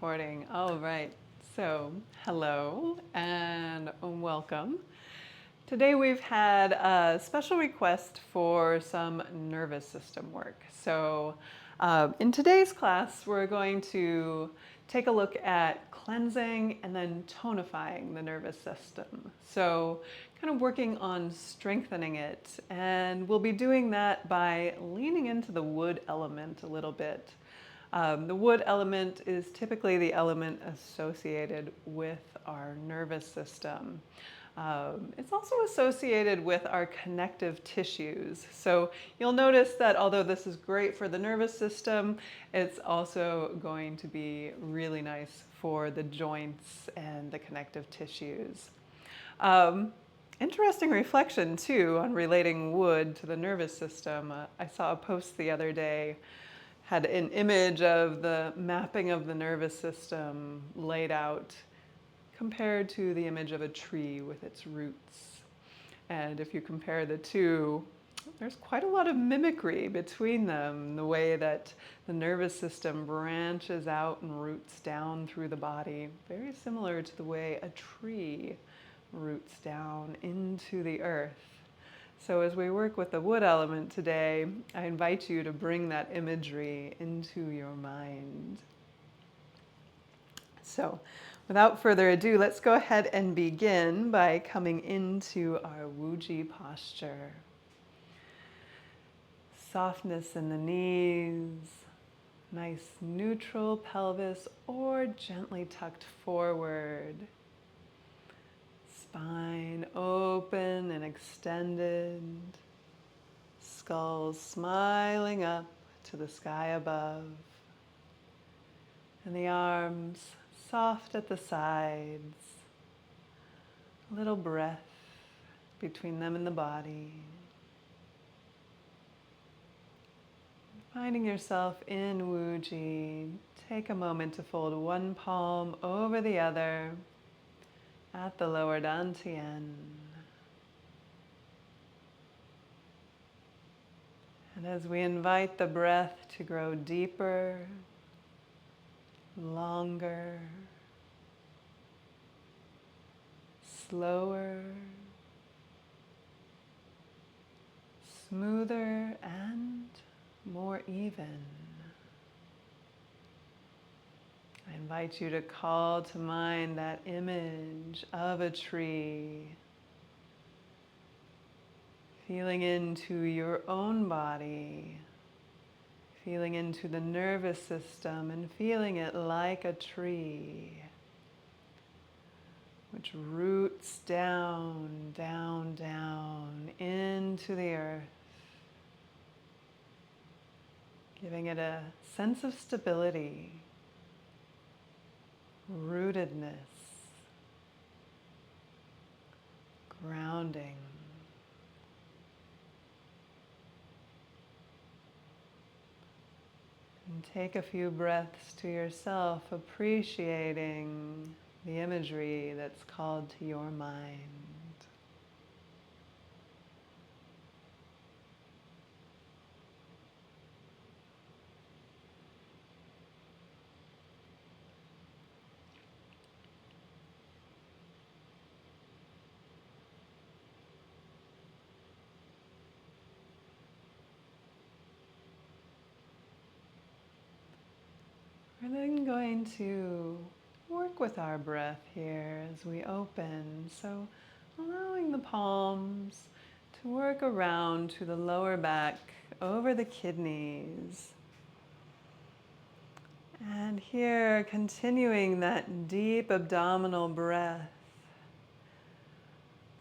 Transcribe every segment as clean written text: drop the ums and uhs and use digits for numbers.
recording. All right. So, hello and welcome. Today we've had a special request for some nervous system work. So, in today's class, we're going to take a look at cleansing and then tonifying the nervous system. So, kind of working on strengthening it. And we'll be doing that by leaning into the wood element a little bit. The wood element is typically the element associated with our nervous system. It's also associated with our connective tissues. So you'll notice that although this is great for the nervous system, it's also going to be really nice for the joints and the connective tissues. Interesting reflection too on relating wood to the nervous system. I saw a post the other day, had an image of the mapping of the nervous system laid out compared to the image of a tree with its roots. And if you compare the two, there's quite a lot of mimicry between them, the way that the nervous system branches out and roots down through the body, very similar to the way a tree roots down into the earth. So as we work with the wood element today, I invite you to bring that imagery into your mind. So without further ado, let's go ahead and begin by coming into our Wuji posture. Softness in the knees, nice neutral pelvis or gently tucked forward. Spine open and extended, skull smiling up to the sky above, and the arms soft at the sides, a little breath between them and the body. Finding yourself in Wuji, take a moment to fold one palm over the other at the lower dantian. And as we invite the breath to grow deeper, longer, slower, smoother, and more even, I invite you to call to mind that image of a tree, feeling into your own body, feeling into the nervous system and feeling it like a tree, which roots down, down, down into the earth, giving it a sense of stability, rootedness, grounding. And take a few breaths to yourself, appreciating the imagery that's called to your mind. We're then going to work with our breath here as we open. So allowing the palms to work around to the lower back, over the kidneys. And here, continuing that deep abdominal breath,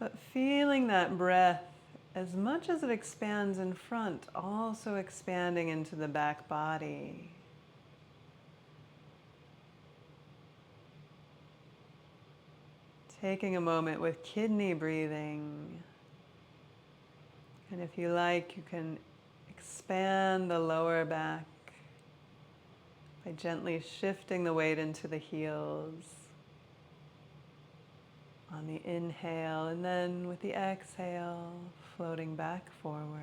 but feeling that breath as much as it expands in front, also expanding into the back body. Taking a moment with kidney breathing. And if you like, you can expand the lower back by gently shifting the weight into the heels on the inhale, and then with the exhale, floating back forward.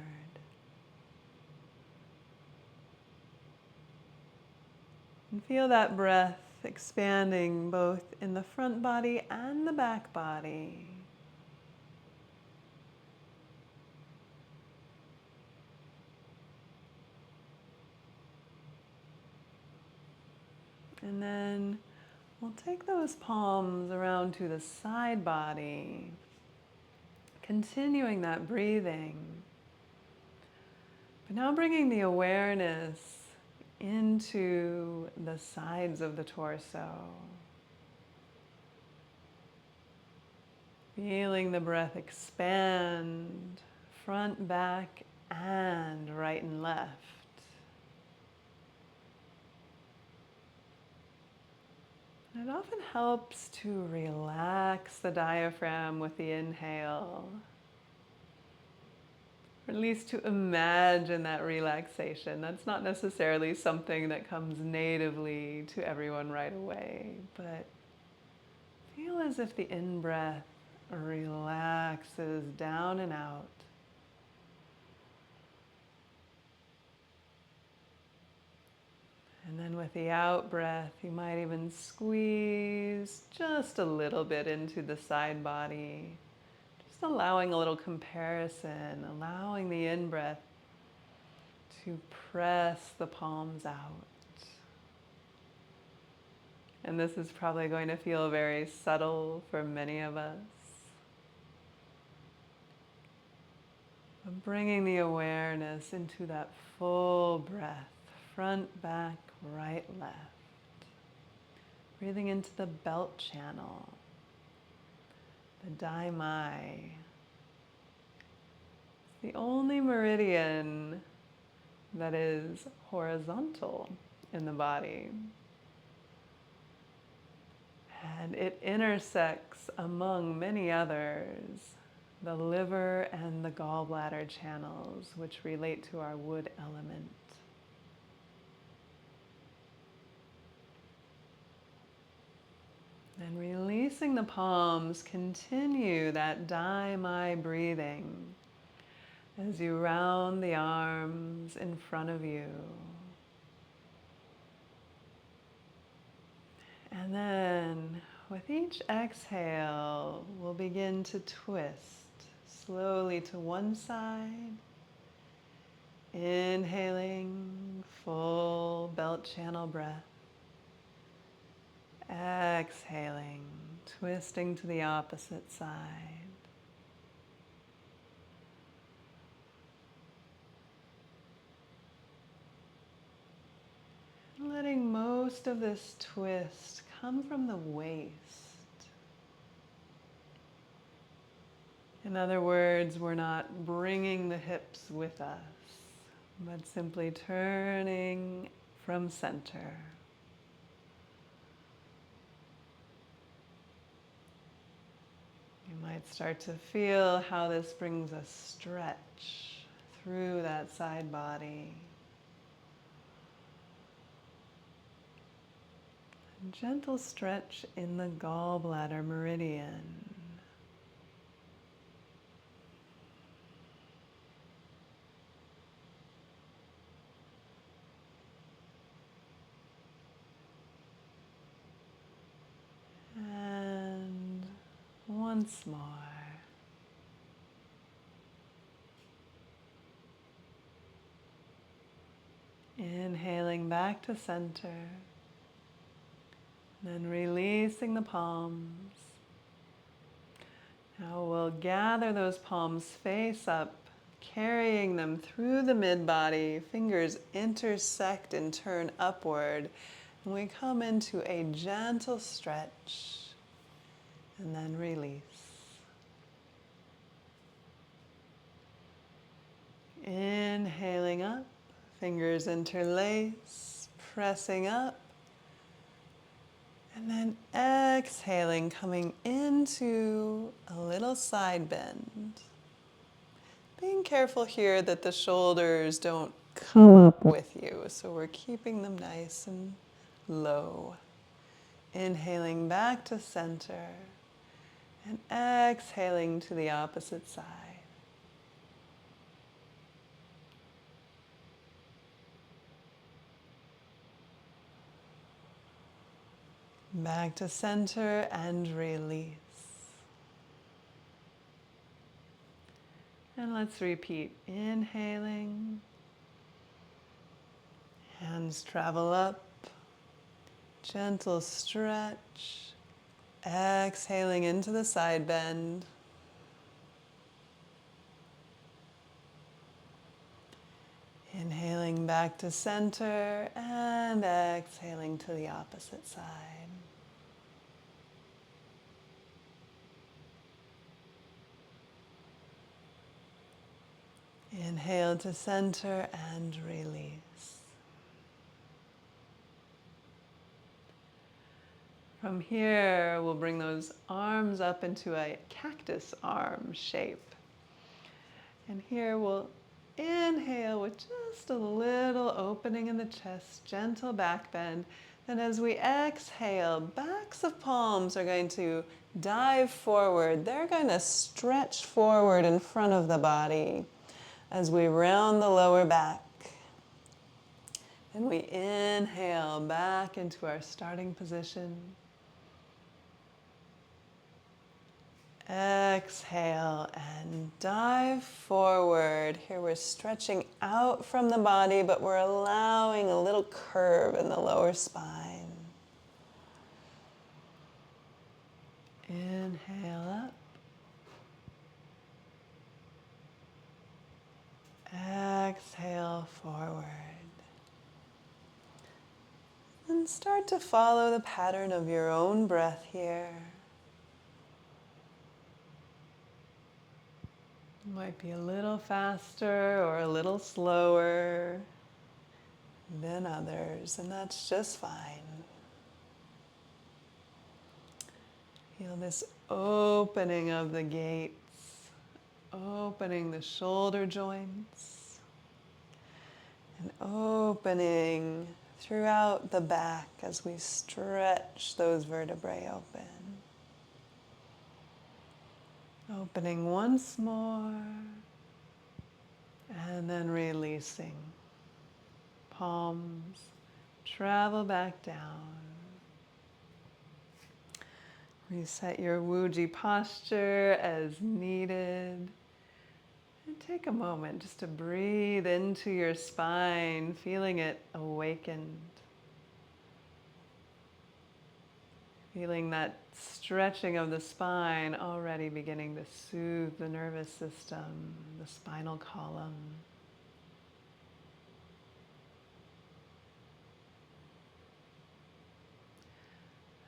And feel that breath expanding both in the front body and the back body. And then we'll take those palms around to the side body, continuing that breathing. But now bringing the awareness into the sides of the torso. Feeling the breath expand, front, back, and right and left. It often helps to relax the diaphragm with the inhale, or at least to imagine that relaxation. That's not necessarily something that comes natively to everyone right away, but feel as if the in-breath relaxes down and out. And then with the out breath, you might even squeeze just a little bit into the side body. Just allowing a little comparison, allowing the in-breath to press the palms out. And this is probably going to feel very subtle for many of us. But bringing the awareness into that full breath, front, back, right, left. Breathing into the belt channel, the Dai Mai. It's the only meridian that is horizontal in the body. And it intersects, among many others, the liver and the gallbladder channels, which relate to our wood element. And releasing the palms, continue that Dai Mai breathing as you round the arms in front of you. And then with each exhale, we'll begin to twist slowly to one side. Inhaling, full belt channel breath. Exhaling, twisting to the opposite side. Letting most of this twist come from the waist. In other words, we're not bringing the hips with us, but simply turning from center. You might start to feel how this brings a stretch through that side body. A gentle stretch in the gallbladder meridian. And once more. Inhaling back to center. Then releasing the palms. Now we'll gather those palms face up, carrying them through the mid-body. Fingers intersect and turn upward. And we come into a gentle stretch. And then release. Inhaling up, fingers interlace, pressing up. And then exhaling, coming into a little side bend. Being careful here that the shoulders don't come up with you, so we're keeping them nice and low. Inhaling back to center and exhaling to the opposite side. Back to center and release. And let's repeat. Inhaling. Hands travel up. Gentle stretch. Exhaling into the side bend. Inhaling back to center and exhaling to the opposite side. Inhale to center and release. From here, we'll bring those arms up into a cactus arm shape. And here we'll inhale with just a little opening in the chest, gentle back bend. Then as we exhale, backs of palms are going to dive forward. They're going to stretch forward in front of the body as we round the lower back. And we inhale back into our starting position. Exhale and dive forward. Here we're stretching out from the body, but we're allowing a little curve in the lower spine. Inhale up. Exhale forward. And start to follow the pattern of your own breath here. It might be a little faster or a little slower than others, and that's just fine. Feel this opening of the gates, opening the shoulder joints, and opening throughout the back as we stretch those vertebrae open. Opening once more, and then releasing. Palms travel back down. Reset your Wuji posture as needed. And take a moment just to breathe into your spine, feeling it awakened. Feeling that stretching of the spine already beginning to soothe the nervous system, the spinal column.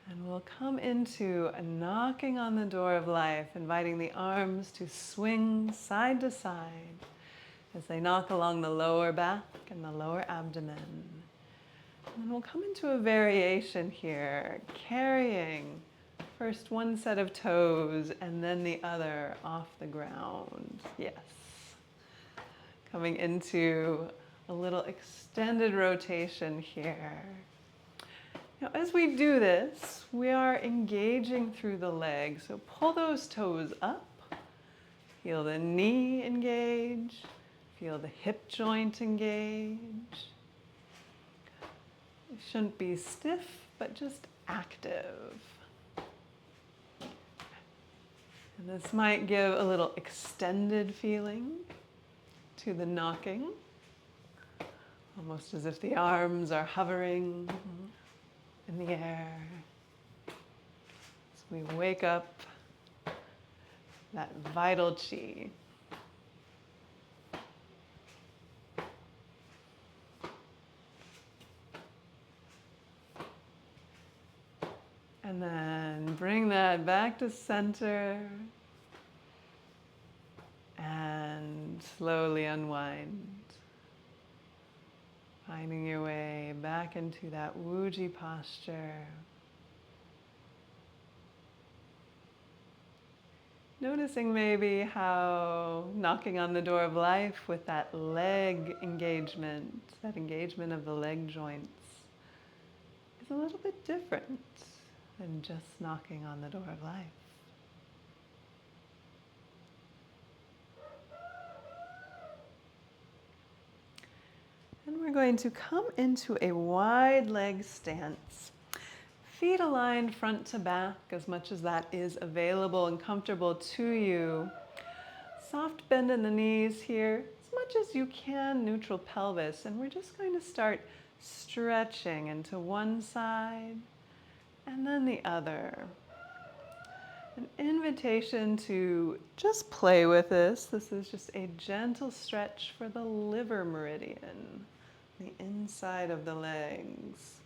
And we'll come into a knocking on the door of life, inviting the arms to swing side to side as they knock along the lower back and the lower abdomen. And we'll come into a variation here, carrying first one set of toes and then the other off the ground. Yes. Coming into a little extended rotation here. Now, as we do this, we are engaging through the legs. So pull those toes up. Feel the knee engage. Feel the hip joint engage. It shouldn't be stiff, but just active. And this might give a little extended feeling to the knocking, almost as if the arms are hovering in the air. As we wake up that vital chi. And then bring that back to center and slowly unwind. Finding your way back into that Wuji posture. Noticing maybe how knocking on the door of life with that leg engagement, that engagement of the leg joints, is a little bit different than just knocking on the door of life. And we're going to come into a wide leg stance. feet aligned front to back as much as that is available and comfortable to you. Soft bend in the knees here, as much as you can, neutral pelvis. And we're just going to start stretching into one side and then the other. An invitation to just play with this. This is just a gentle stretch for the liver meridian, the inside of the legs.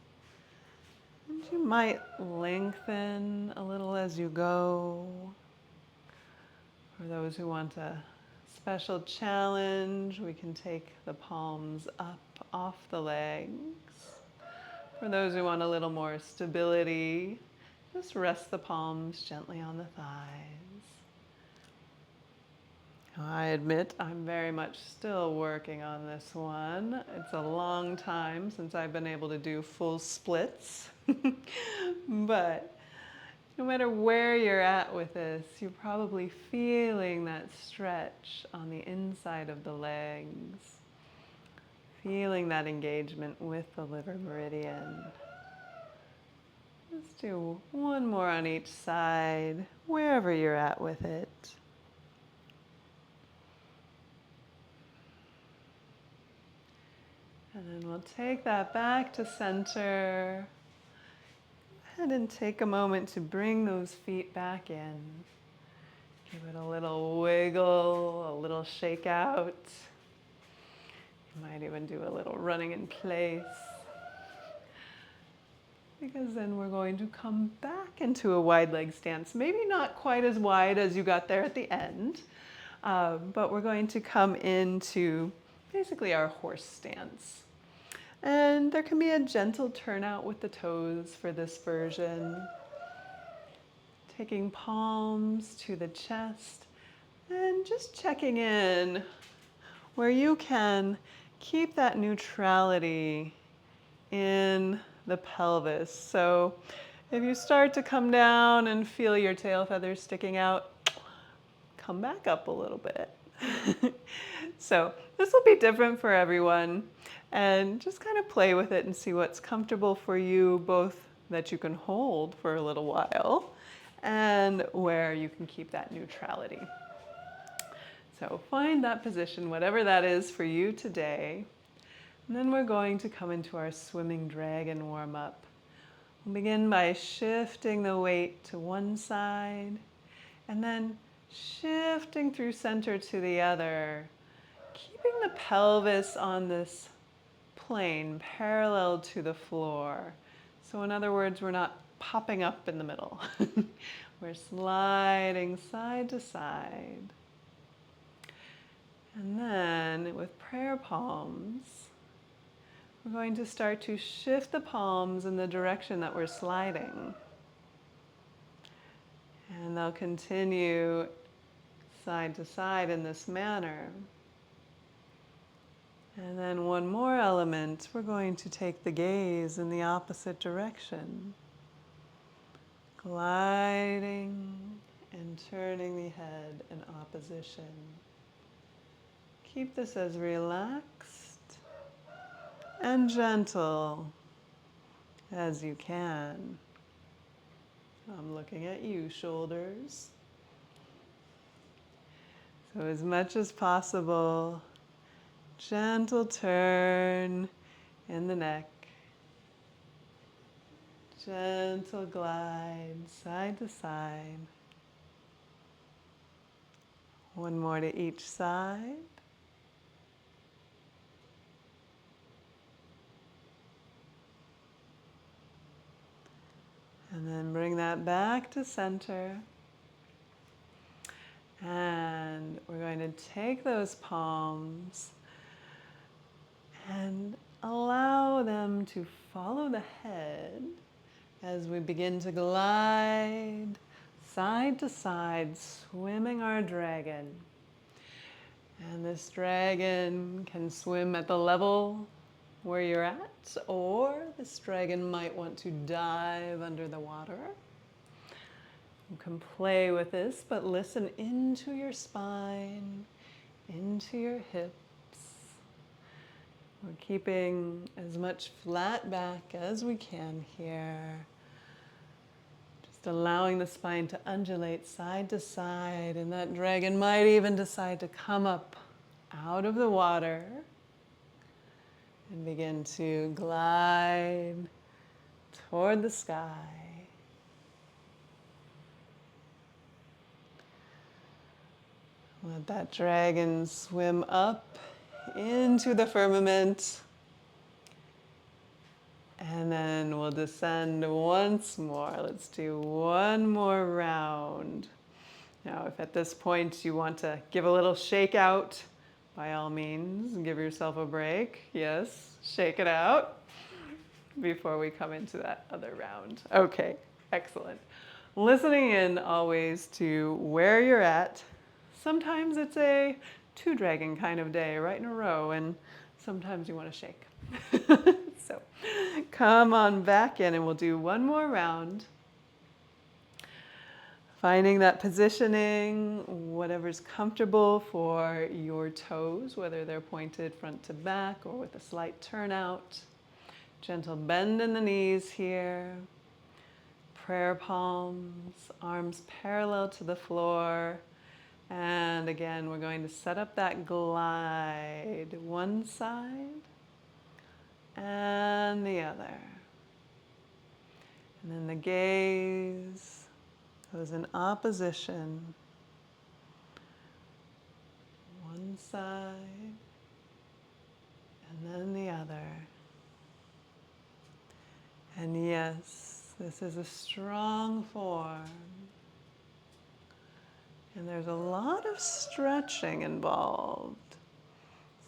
And you might lengthen a little as you go. For those who want a special challenge, we can take the palms up off the legs. For those who want a little more stability, just rest the palms gently on the thighs. I admit I'm very much still working on this one. It's a long time since I've been able to do full splits. But no matter where you're at with this, you're probably feeling that stretch on the inside of the legs, feeling that engagement with the liver meridian. Let's do one more on each side, wherever you're at with it. And then we'll take that back to center. Go ahead and take a moment to bring those feet back in. Give it a little wiggle, a little shake out. You might even do a little running in place. Because then we're going to come back into a wide leg stance. Maybe not quite as wide as you got there at the end, but we're going to come into basically our horse stance. And there can be a gentle turnout with the toes for this version. Taking palms to the chest and just checking in where you can keep that neutrality in the pelvis. So if you start to come down and feel your tail feathers sticking out, come back up a little bit. So this will be different for everyone, and just kind of play with it and see what's comfortable for you, both that you can hold for a little while and where you can keep that neutrality. So find that position, whatever that is for you today. And then we're going to come into our swimming dragon warm-up. We'll begin by shifting the weight to one side and then shifting through center to the other, keeping the pelvis on this plane parallel to the floor. So in other words, we're not popping up in the middle. We're sliding side to side. And then with prayer palms, we're going to start to shift the palms in the direction that we're sliding. And they'll continue side to side in this manner. And then one more element, we're going to take the gaze in the opposite direction. Gliding and turning the head in opposition. Keep this as relaxed and gentle as you can. I'm looking at you, shoulders. So as much as possible, gentle turn in the neck. Gentle glide side to side. One more to each side. And then bring that back to center. And we're going to take those palms and allow them to follow the head as we begin to glide side to side, swimming our dragon. And this dragon can swim at the level where you're at, or this dragon might want to dive under the water. You can play with this, but listen into your spine, into your hips. We're keeping as much flat back as we can here. Just allowing the spine to undulate side to side, and that dragon might even decide to come up out of the water and begin to glide toward the sky. Let that dragon swim up into the firmament, and then we'll descend once more. Let's do one more round. Now, if at this point you want to give a little shake out, by all means, give yourself a break. Yes, shake it out before we come into that other round. Okay, excellent. Listening in always to where you're at. Sometimes it's a two-dragon kind of day right in a row, and sometimes you want to shake. So come on back in and we'll do one more round. Finding that positioning, whatever's comfortable for your toes, whether they're pointed front to back or with a slight turnout. Gentle bend in the knees here. Prayer palms, arms parallel to the floor. And again, we're going to set up that glide, one side and the other. And then the gaze goes in opposition. One side and then the other. And yes, this is a strong form. And there's a lot of stretching involved.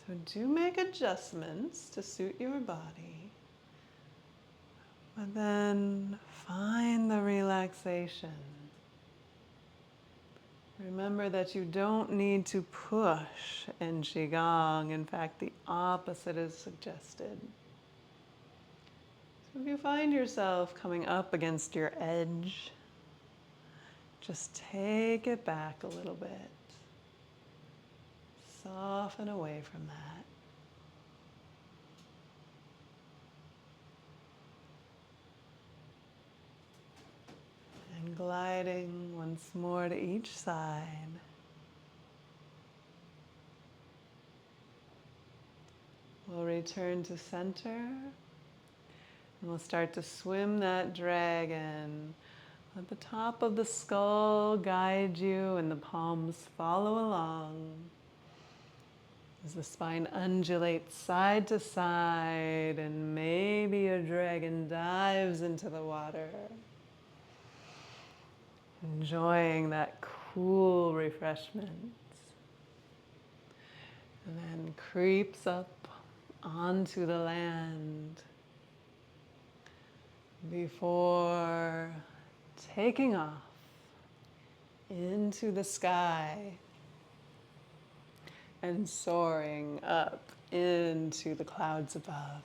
So do make adjustments to suit your body. But then find the relaxation. Remember that you don't need to push in Qigong. In fact, the opposite is suggested. So if you find yourself coming up against your edge, just take it back a little bit. Soften away from that. And gliding once more to each side. We'll return to center. And we'll start to swim that dragon. Let the top of the skull guide you and the palms follow along as the spine undulates side to side and maybe a dragon dives into the water. Enjoying that cool refreshment. And then creeps up onto the land before taking off into the sky and soaring up into the clouds above.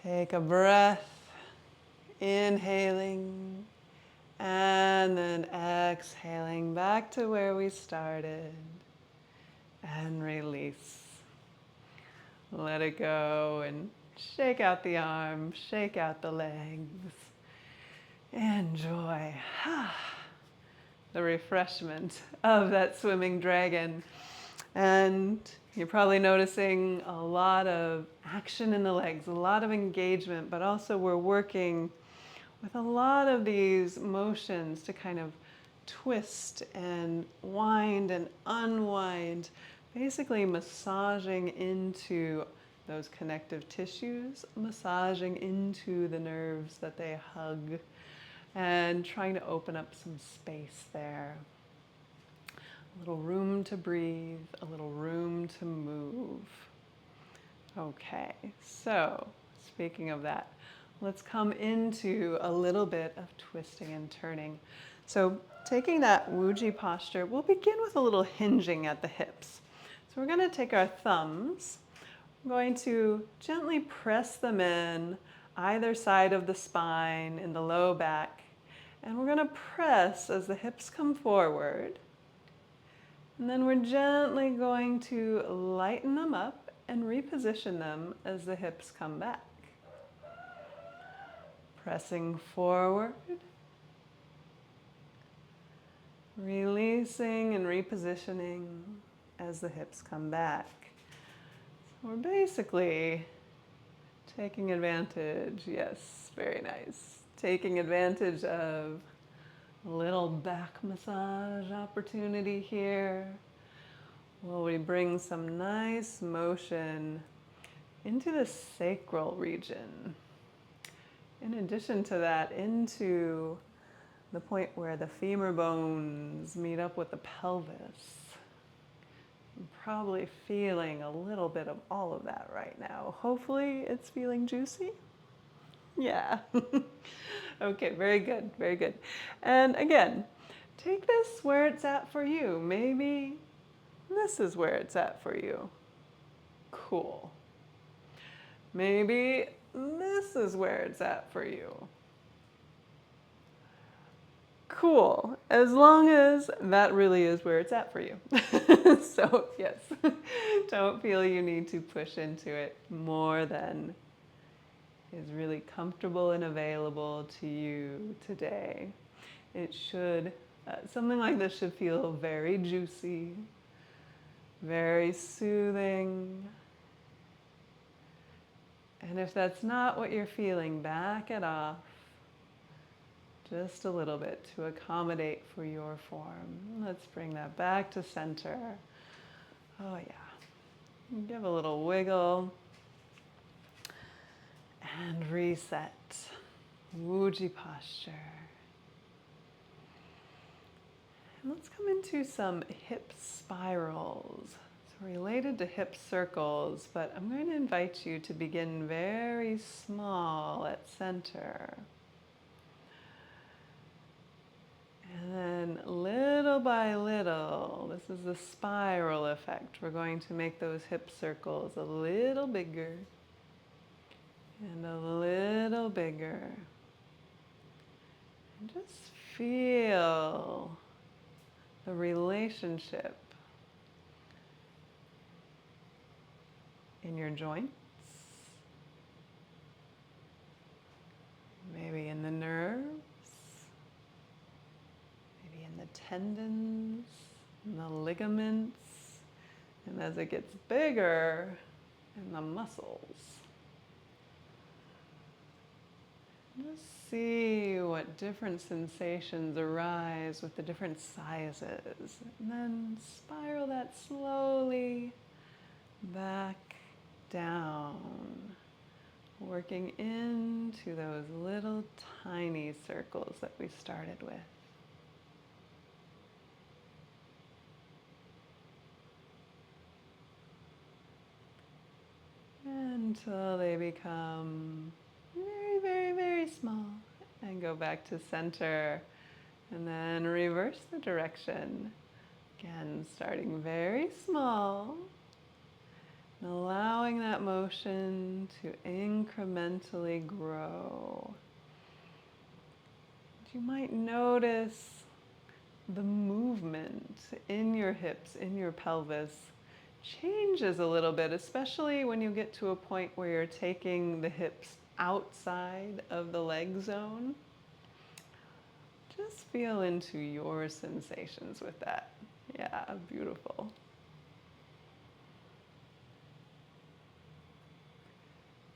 Take a breath, inhaling, and then exhaling back to where we started, and release. Let it go and shake out the arms, shake out the legs. Enjoy the refreshment of that swimming dragon. And you're probably noticing a lot of action in the legs, a lot of engagement, but also we're working with a lot of these motions to kind of twist and wind and unwind, basically massaging into those connective tissues, massaging into the nerves that they hug, and trying to open up some space there. A little room to breathe, a little room to move. Okay, so speaking of that, let's come into a little bit of twisting and turning. So taking that Wuji posture, we'll begin with a little hinging at the hips. So we're going to take our thumbs. I'm going to gently press them in either side of the spine in the low back. And we're going to press as the hips come forward. And then we're gently going to lighten them up and reposition them as the hips come back. Pressing forward. Releasing and repositioning as the hips come back. So we're basically taking advantage, yes, very nice. Taking advantage of a little back massage opportunity here. While we bring some nice motion into the sacral region. In addition to that, into the point where the femur bones meet up with the pelvis. I'm probably feeling a little bit of all of that right now. Hopefully it's feeling juicy. Yeah. Okay, very good, very good. And again, take this where it's at for you. Maybe this is where it's at for you. Cool. Maybe this is where it's at for you. Cool, as long as that really is where it's at for you. So yes, don't feel you need to push into it more than is really comfortable and available to you today. It should, something like this should feel very juicy, very soothing. And if that's not what you're feeling, back it off just a little bit to accommodate for your form. Let's bring that back to center. Oh yeah. Give a little wiggle. And reset. Wuji posture. And let's come into some hip spirals. So related to hip circles, but I'm going to invite you to begin very small at center. And then little by little, this is the spiral effect. We're going to make those hip circles a little bigger and a little bigger. And just feel the relationship in your joints, maybe in the nerves, maybe in the tendons, in the ligaments, and as it gets bigger, in the muscles. Just see what different sensations arise with the different sizes, and then spiral that slowly back down, working into those little tiny circles that we started with. Until they become very, very, very small, and go back to center, and then reverse the direction. Again, starting very small, and allowing that motion to incrementally grow. You might notice the movement in your hips, in your pelvis, changes a little bit, especially when you get to a point where you're taking the hips outside of the leg zone. Just feel into your sensations with that. Yeah, beautiful.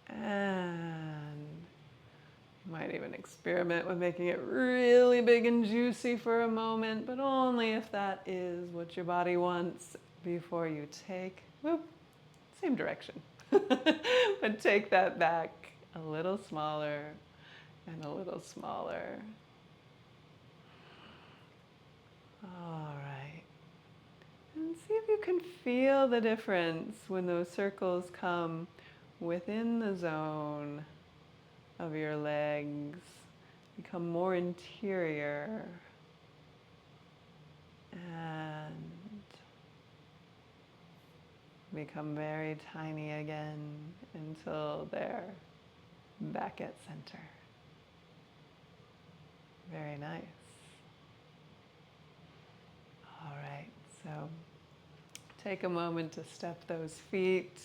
And you might even experiment with making it really big and juicy for a moment, but only if that is what your body wants before you take, whoop, same direction. But take that back a little smaller and a little smaller. All right. And see if you can feel the difference when those circles come within the zone of your legs, become more interior, and become very tiny again until they're back at center. Very nice. All right, so take a moment to step those feet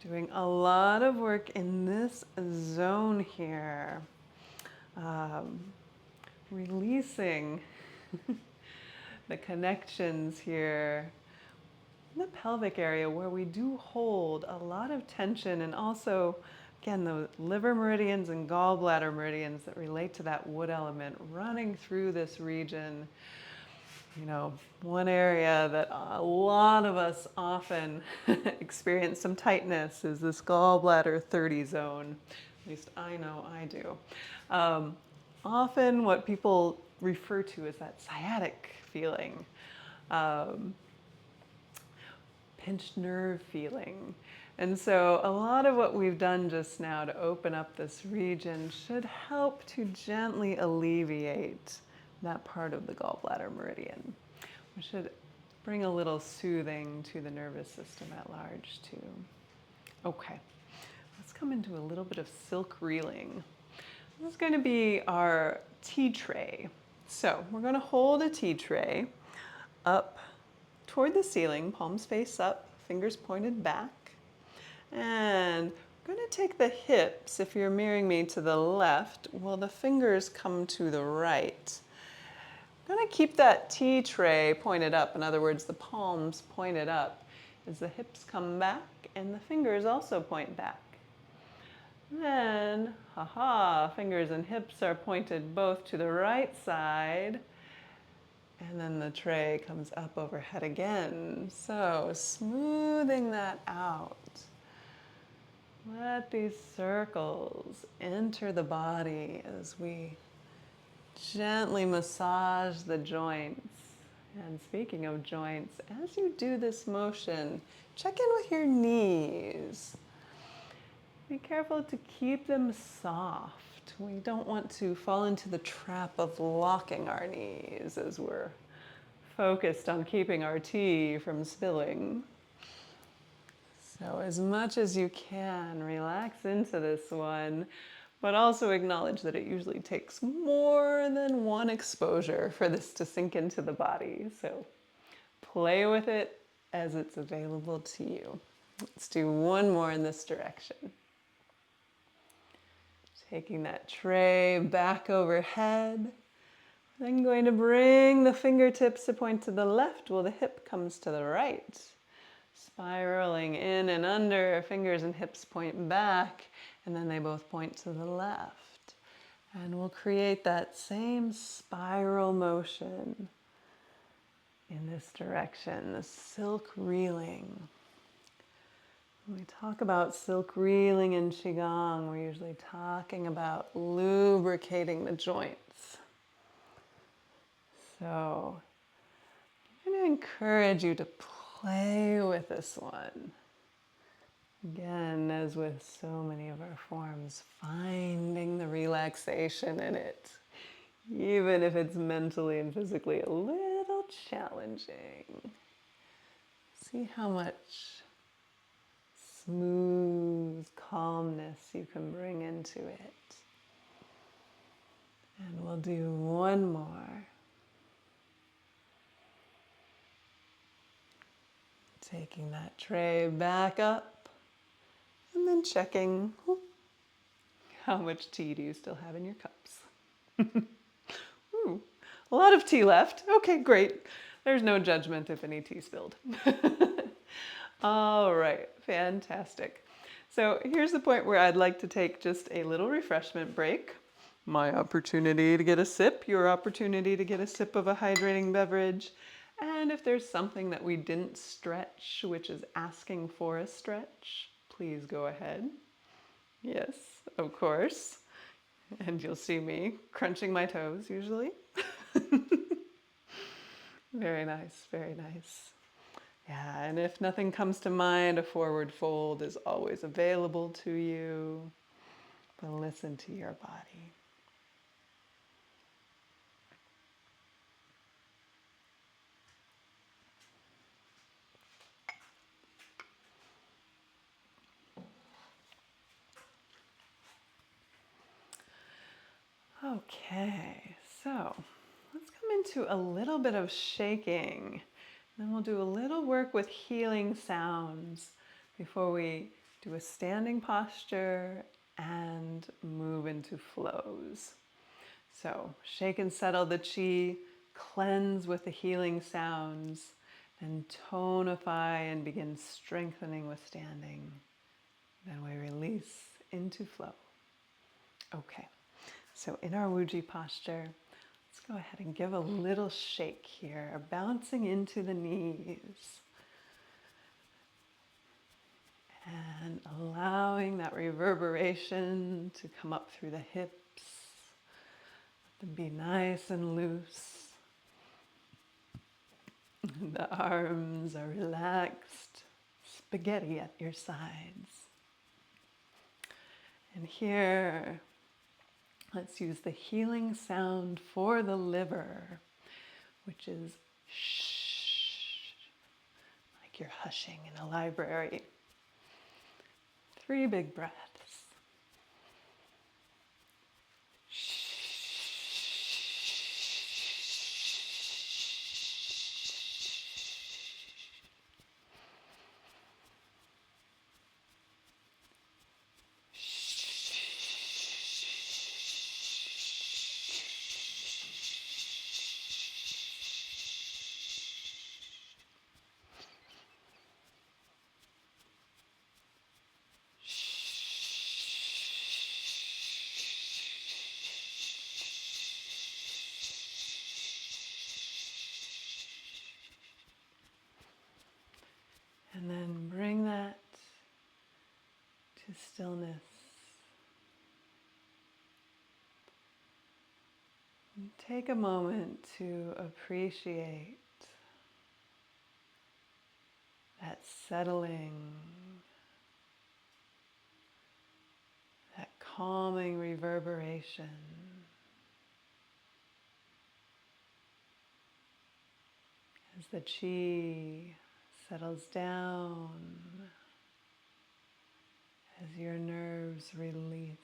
Doing a lot of work in this zone here. Releasing the connections here in the pelvic area where we do hold a lot of tension, and also, again, the liver meridians and gallbladder meridians that relate to that wood element running through this region. You know, one area that a lot of us often experience some tightness is this gallbladder 30 zone. At least I know I do. Often what people refer to as that sciatic feeling, pinched nerve feeling. And so a lot of what we've done just now to open up this region should help to gently alleviate that part of the gallbladder meridian. We should bring a little soothing to the nervous system at large too. Okay, let's come into a little bit of silk reeling. This is going to be our tea tray. So we're going to hold a tea tray up toward the ceiling, palms face up, fingers pointed back. And I'm going to take the hips, if you're mirroring me to the left, well, the fingers come to the right. I'm going to keep that tea tray pointed up, in other words, the palms pointed up as the hips come back and the fingers also point back. Then, fingers and hips are pointed both to the right side, and then the tray comes up overhead again. So smoothing that out. Let these circles enter the body as we gently massage the joints. And speaking of joints, as you do this motion, check in with your knees. Be careful to keep them soft. We don't want to fall into the trap of locking our knees as we're focused on keeping our tea from spilling. So as much as you can, relax into this one, but also acknowledge that it usually takes more than one exposure for this to sink into the body. So play with it as it's available to you. Let's do one more in this direction. Taking that tray back overhead. Then going to bring the fingertips to point to the left while the hip comes to the right. Spiraling in and under, fingers and hips point back, and then they both point to the left. And we'll create that same spiral motion in this direction, the silk reeling. When we talk about silk reeling in Qigong, we're usually talking about lubricating the joints. So I'm going to encourage you to play with this one. Again, as with so many of our forms, finding the relaxation in it, even if it's mentally and physically a little challenging. See how much smooth calmness you can bring into it. And we'll do one more. Taking that tray back up and then checking how much tea do you still have in your cups. Ooh, a lot of tea left. Okay, great. There's no judgment if any tea spilled. All right, fantastic. So here's the point where I'd like to take just a little refreshment break. My opportunity to get a sip, your opportunity to get a sip of a hydrating beverage. And if there's something that we didn't stretch, which is asking for a stretch, please go ahead. Yes, of course. And you'll see me crunching my toes usually. Very nice, very nice. Yeah, and if nothing comes to mind, a forward fold is always available to you. But listen to your body. Okay, so let's come into a little bit of shaking. Then we'll do a little work with healing sounds before we Do a standing posture and move into flows. So shake and settle the chi, cleanse with the healing sounds, and tonify and begin strengthening with standing. Then we release into flow. Okay, so in our Wuji posture, let's go ahead and give a little shake here, bouncing into the knees. And allowing that reverberation to come up through the hips. Let them be nice and loose. The arms are relaxed, spaghetti at your sides. And here, let's use the healing sound for the liver, which is shh, like you're hushing in a library. 3 big breaths. And then bring that to stillness. And take a moment to appreciate that settling, that calming reverberation. As the chi settles down, as your nerves release.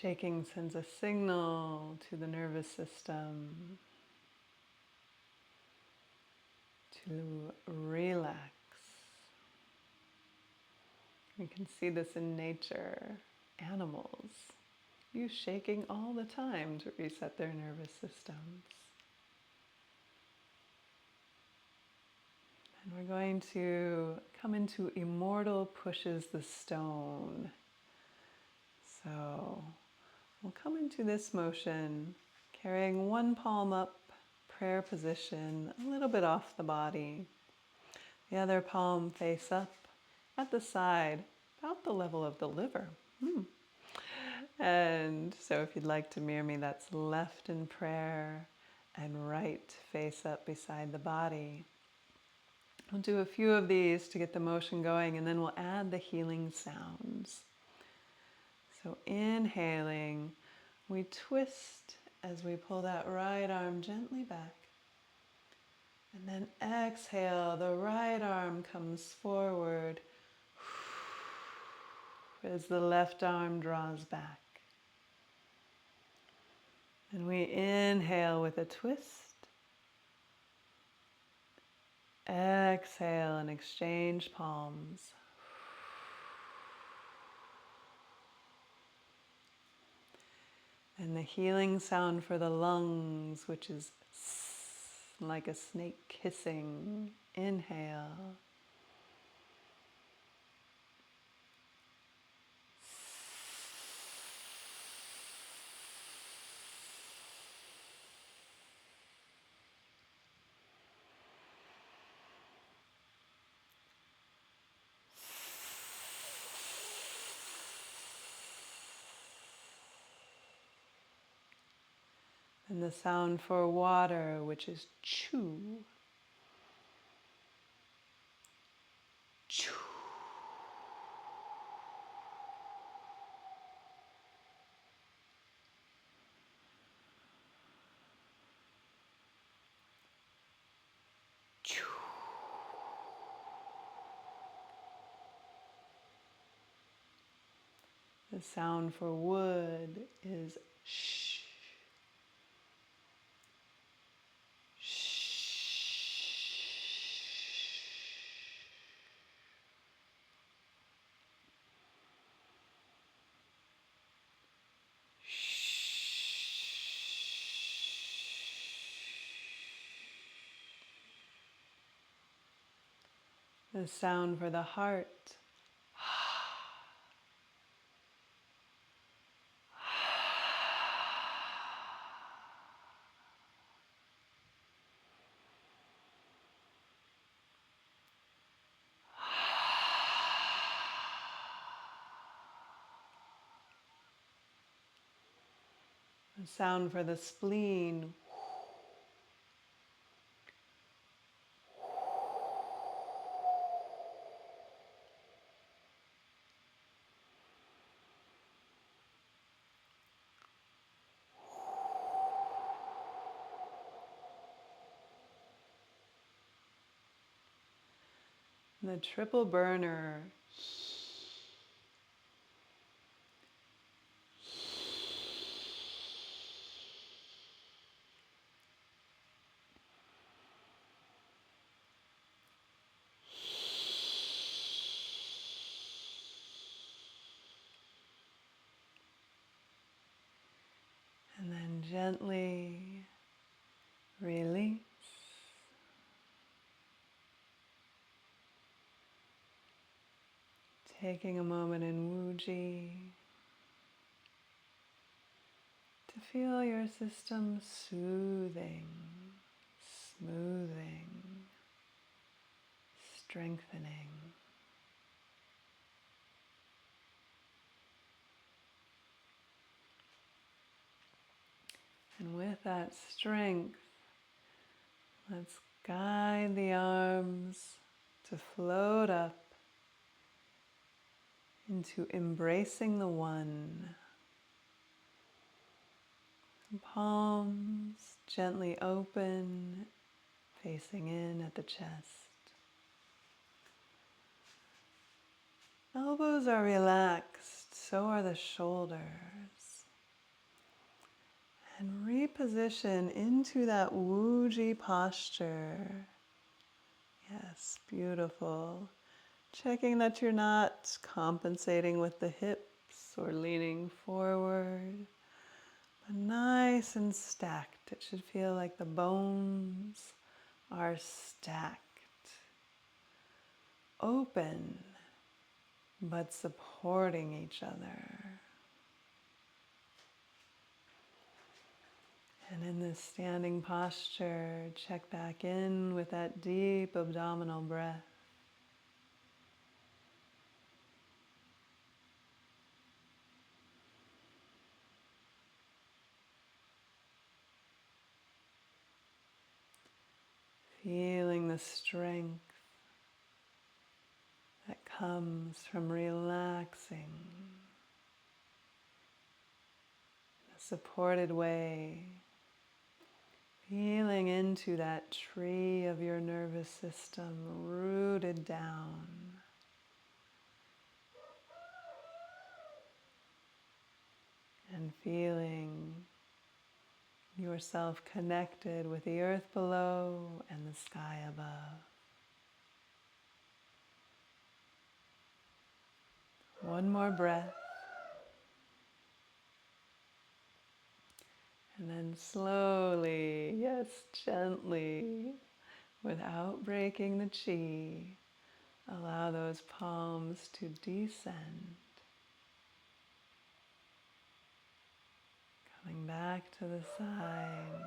Shaking sends a signal to the nervous system to relax. We can see this in nature. Animals use shaking all the time to reset their nervous systems. And we're going to come into Immortal pushes the stone. So we'll come into this motion, carrying one palm up, prayer position, a little bit off the body. The other palm face up at the side, about the level of the liver. And so if you'd like to mirror me, that's left in prayer and right face up beside the body. We'll do a few of these to get the motion going, and then we'll add the healing sounds. So inhaling, we twist as we pull that right arm gently back. And then exhale, the right arm comes forward as the left arm draws back. And we inhale with a twist. Exhale and exchange palms. And the healing sound for the lungs, which is like a snake kissing. Inhale. And the sound for water, which is chew. Chew. Chew. The sound for wood is shh. The sound for the heart. The sound for the spleen. The triple burner. And then gently release. Taking a moment in Wuji to feel your system soothing, smoothing, strengthening. And with that strength, let's guide the arms to float up into embracing the one. Palms gently open, facing in at the chest. Elbows are relaxed, so are the shoulders. And reposition into that Wuji posture. Yes, beautiful. Checking that you're not compensating with the hips or leaning forward, but nice and stacked. It should feel like the bones are stacked. Open, but supporting each other. And in this standing posture, check back in with that deep abdominal breath. Feeling the strength that comes from relaxing in a supported way. Feeling into that tree of your nervous system rooted down. And feeling yourself connected with the earth below and the sky above. One more breath. And then slowly, yes, gently, without breaking the chi, allow those palms to descend. Coming back to the sides.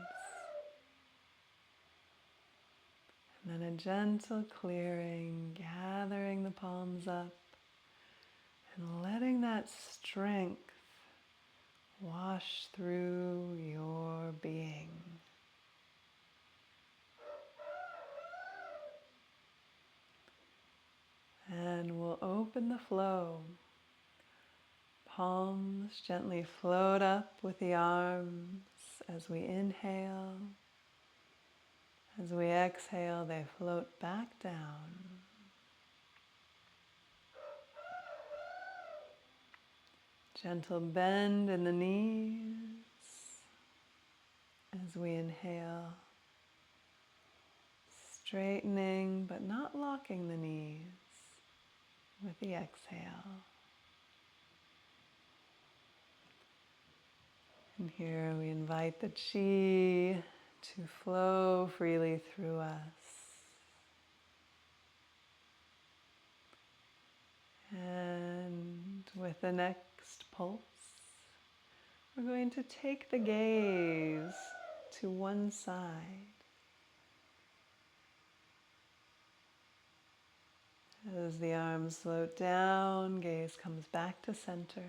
And then a gentle clearing, gathering the palms up and letting that strength wash through your being. And we'll open the flow. Palms gently float up with the arms as we inhale. As we exhale, they float back down. Gentle bend in the knees as we inhale. Straightening but not locking the knees with the exhale. And here we invite the chi to flow freely through us. And with the next pulse, we're going to take the gaze to one side. As the arms float down, gaze comes back to center.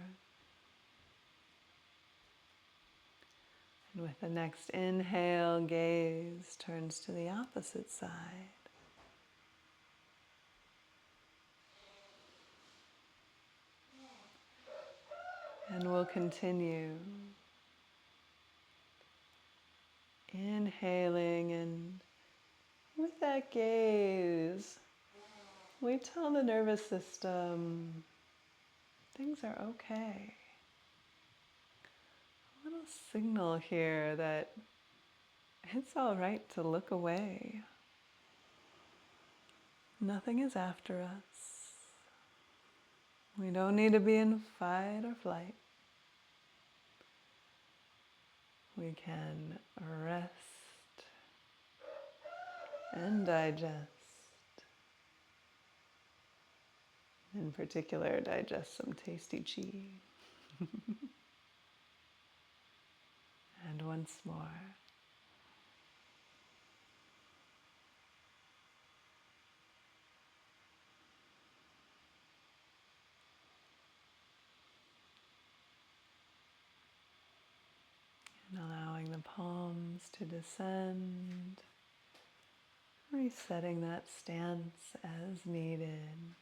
And with the next inhale, gaze turns to the opposite side. And we'll continue. Inhaling, and with that gaze, we tell the nervous system things are okay. A little signal here that it's all right to look away. Nothing is after us. We don't need to be in fight or flight. We can rest and digest. In particular, digest some tasty qi. And once more. And allowing the palms to descend, resetting that stance as needed.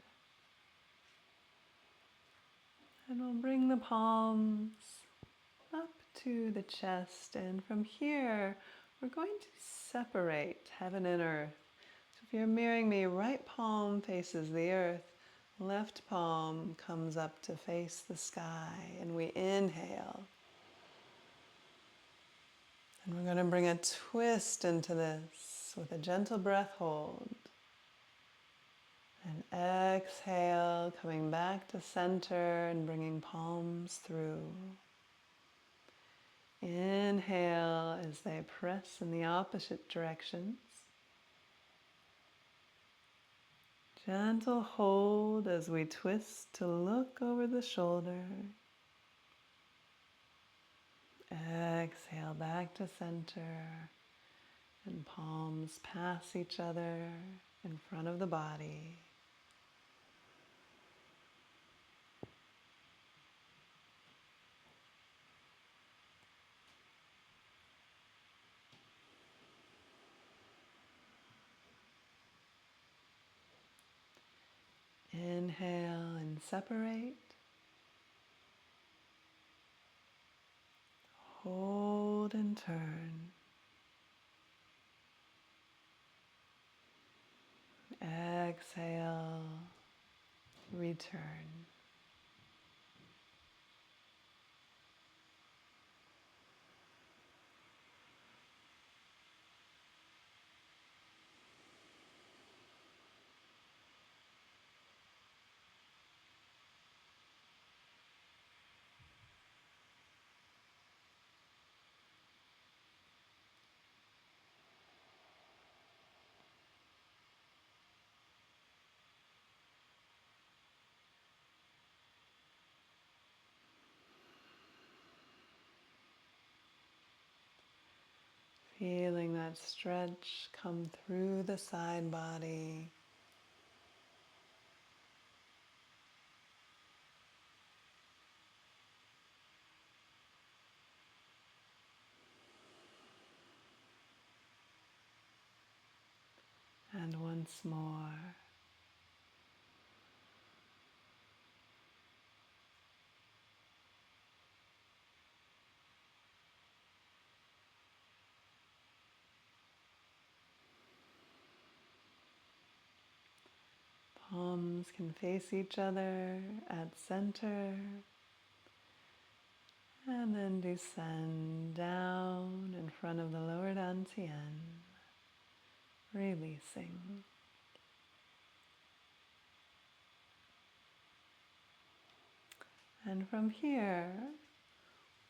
And we'll bring the palms up to the chest, and from here we're going to separate heaven and earth. So if you're mirroring me, right palm faces the earth, left palm comes up to face the sky, and we inhale. And we're going to bring a twist into this with a gentle breath hold. And exhale, coming back to center and bringing palms through. Inhale as they press in the opposite directions. Gentle hold as we twist to look over the shoulder. Exhale back to center, and palms pass each other in front of the body. Inhale and separate. Hold and turn. Exhale, return. Feeling that stretch come through the side body. And once more. Palms can face each other at center, and then descend down in front of the lower dantian, releasing. And from here,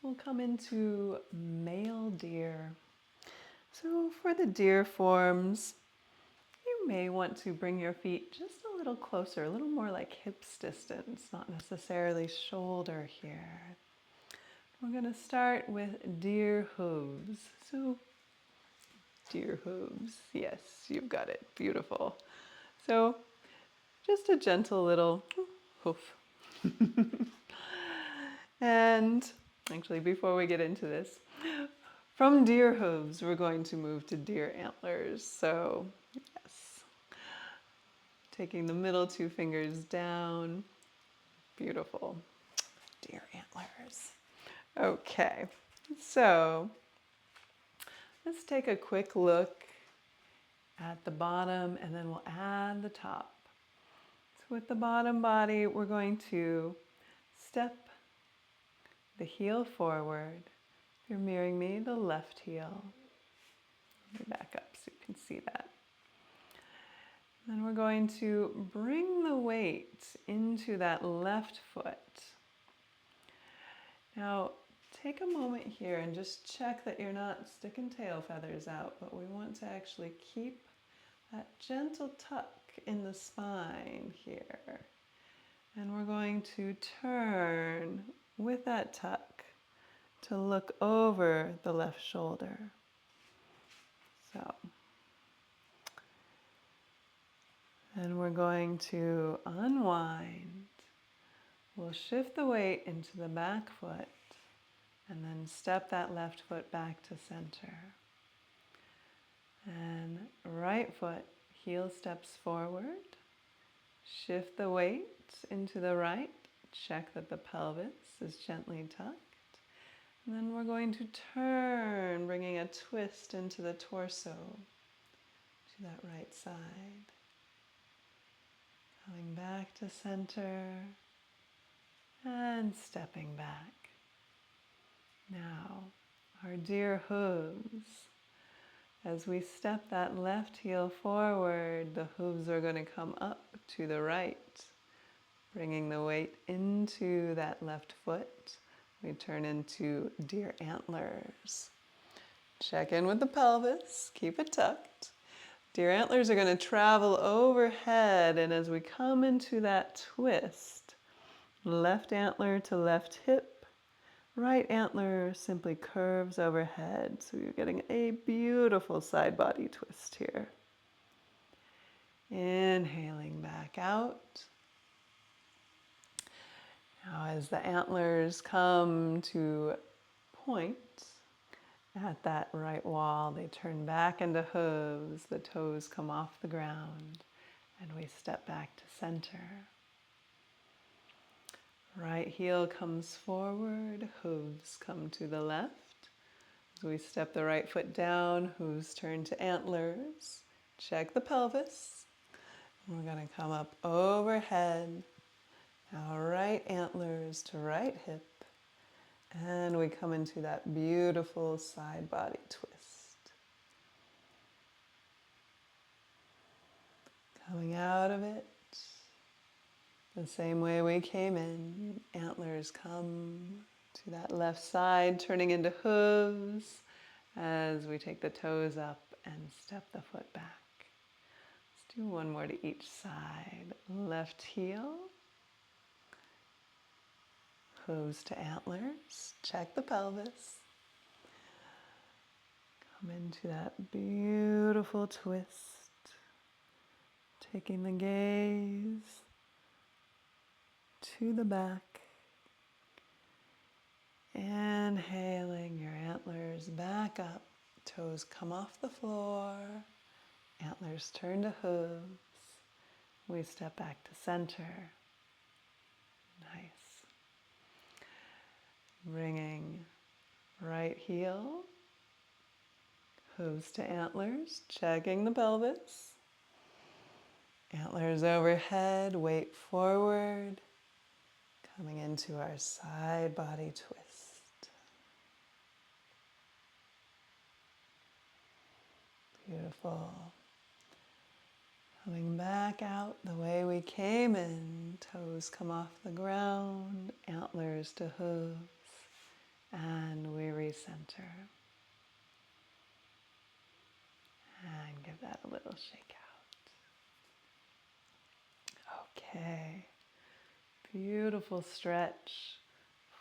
we'll come into male deer. So for the deer forms, you may want to bring your feet just a little closer, a little more like hips distance, not necessarily shoulder here. We're going to start with deer hooves. So deer hooves, yes, you've got it, beautiful. So just a gentle little hoof. And actually, before we get into this, from deer hooves, we're going to move to deer antlers. So yes, taking the middle two fingers down, beautiful, deer antlers. Okay, so let's take a quick look at the bottom and then we'll add the top. So with the bottom body, we're going to step the heel forward. If you're mirroring me, the left heel. Let me back up so you can see that. Then we're going to bring the weight into that left foot. Now, take a moment here and just check that you're not sticking tail feathers out, but we want to actually keep that gentle tuck in the spine here. And we're going to turn with that tuck to look over the left shoulder. So, and we're going to unwind. We'll shift the weight into the back foot and then step that left foot back to center. And right foot, heel steps forward. Shift the weight into the right. Check that the pelvis is gently tucked. And then we're going to turn, bringing a twist into the torso to that right side. Coming back to center and stepping back. Now, our deer hooves. As we step that left heel forward, the hooves are going to come up to the right, bringing the weight into that left foot. We turn into deer antlers. Check in with the pelvis, keep it tucked. Deer antlers are going to travel overhead, and as we come into that twist, left antler to left hip, right antler simply curves overhead. So you're getting a beautiful side body twist here. Inhaling back out. Now as the antlers come to point at that right wall, they turn back into hooves. The toes come off the ground and we step back to center. Right heel comes forward, hooves come to the left. As we step the right foot down, hooves turn to antlers. Check the pelvis. We're going to come up overhead. Now right antlers to right hip. And we come into that beautiful side body twist. Coming out of it the same way we came in. Antlers come to that left side, turning into hooves as we take the toes up and step the foot back. Let's do one more to each side. Left heel, hooves to antlers, check the pelvis. Come into that beautiful twist, taking the gaze to the back. Inhaling your antlers back up, toes come off the floor, antlers turn to hooves. We step back to center. Nice. Bringing right heel, hooves to antlers, checking the pelvis. Antlers overhead, weight forward, coming into our side body twist. Beautiful. Coming back out the way we came in, toes come off the ground, antlers to hooves, and we recenter. And give that a little shake out. Okay. Beautiful stretch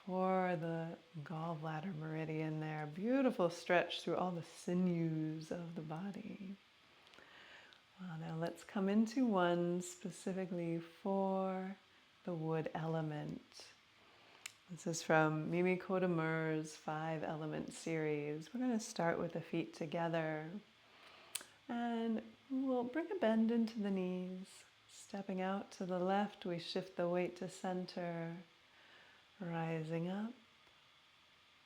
for the gallbladder meridian there. Beautiful stretch through all the sinews of the body. Well, now let's come into one specifically for the wood element. This is from Mimi Codemer's 5-element series. We're going to start with the feet together. And we'll bring a bend into the knees. Stepping out to the left, we shift the weight to center. Rising up,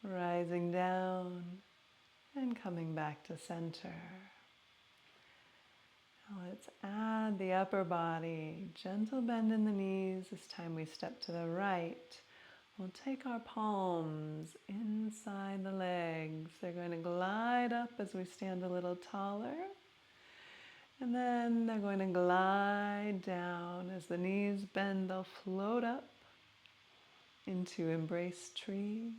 rising down, and coming back to center. Now let's add the upper body. Gentle bend in the knees. This time we step to the right. We'll take our palms inside the legs. They're going to glide up as we stand a little taller. And then they're going to glide down. As the knees bend, they'll float up into embrace tree.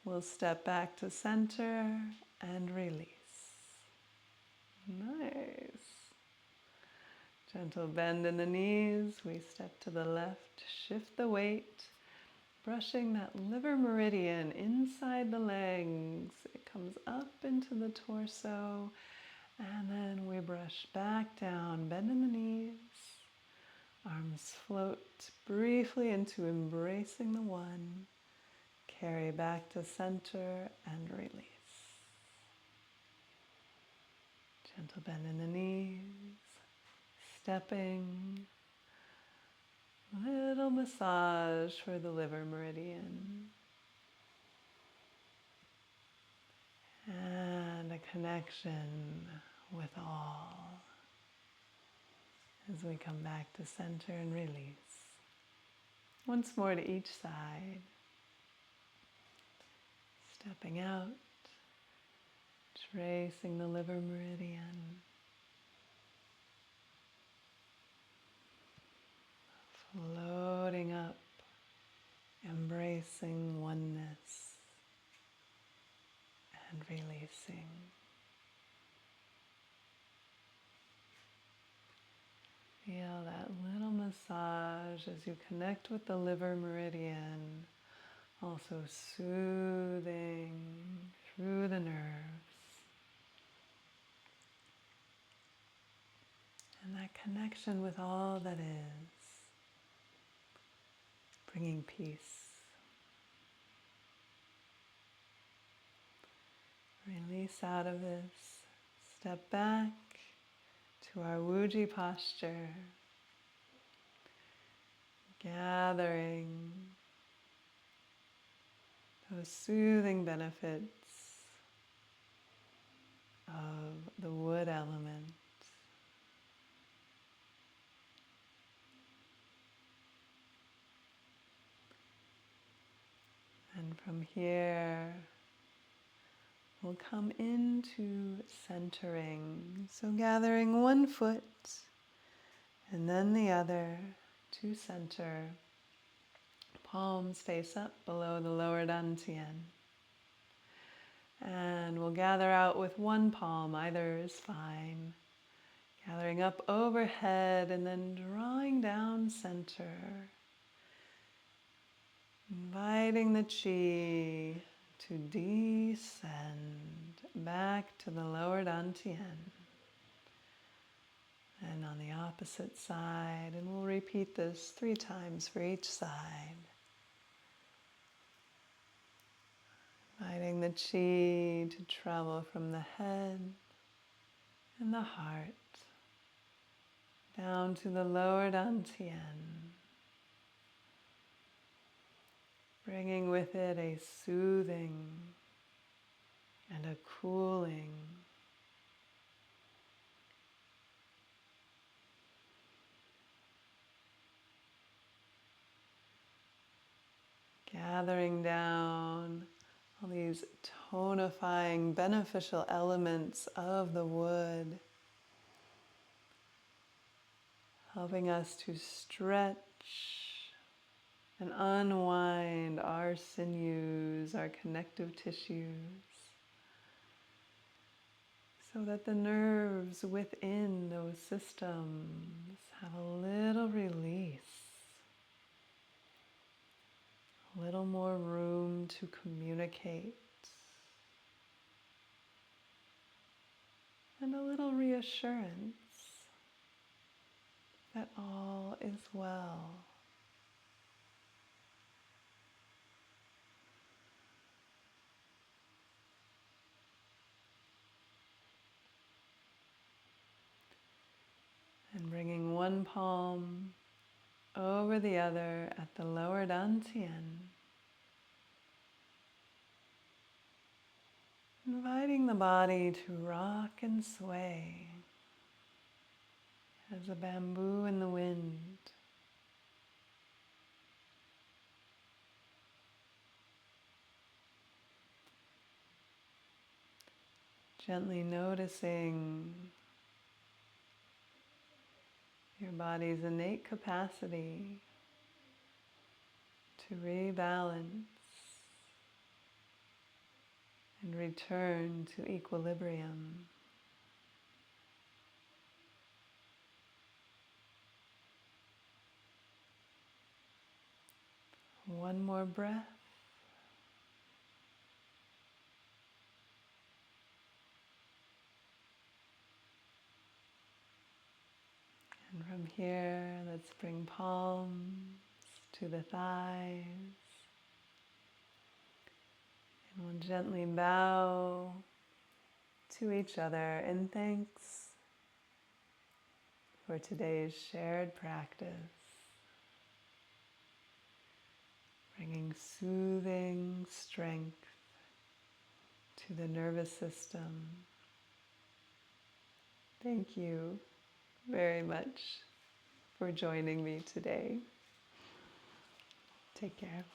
We'll step back to center and release. Nice. Gentle bend in the knees. We step to the left, shift the weight, brushing that liver meridian inside the legs. It comes up into the torso. And then we brush back down, bend in the knees. Arms float briefly into embracing the one. Carry back to center and release. Gentle bend in the knees. Stepping. Little massage for the liver meridian. And a connection with all as we come back to center and release. Once more to each side. Stepping out, tracing the liver meridian. Floating up, embracing oneness and releasing. Feel that little massage as you connect with the liver meridian, also soothing through the nerves. And that connection with all that is, bringing peace. Release out of this. Step back to our Wuji posture. Gathering those soothing benefits of the wood element. And from here, we'll come into centering. So gathering one foot and then the other to center. Palms face up below the lower dantian. And we'll gather out with one palm, either is fine. Gathering up overhead and then drawing down center. Inviting the chi to descend back to the lower dantian. And on the opposite side, and we'll repeat this 3 times for each side. Inviting the chi to travel from the head and the heart down to the lower dantian. Bringing with it a soothing and a cooling. Gathering down all these tonifying, beneficial elements of the wood, helping us to stretch and unwind our sinews, our connective tissues. so that the nerves within those systems have a little release, a little more room to communicate, and a little reassurance that all is well. And bringing one palm over the other at the lower dantian, inviting the body to rock and sway as a bamboo in the wind. Gently noticing your body's innate capacity to rebalance and return to equilibrium. One more breath. And from here, let's bring palms to the thighs. And we'll gently bow to each other in thanks for today's shared practice, bringing soothing strength to the nervous system. Thank you very much for joining me today. Take care.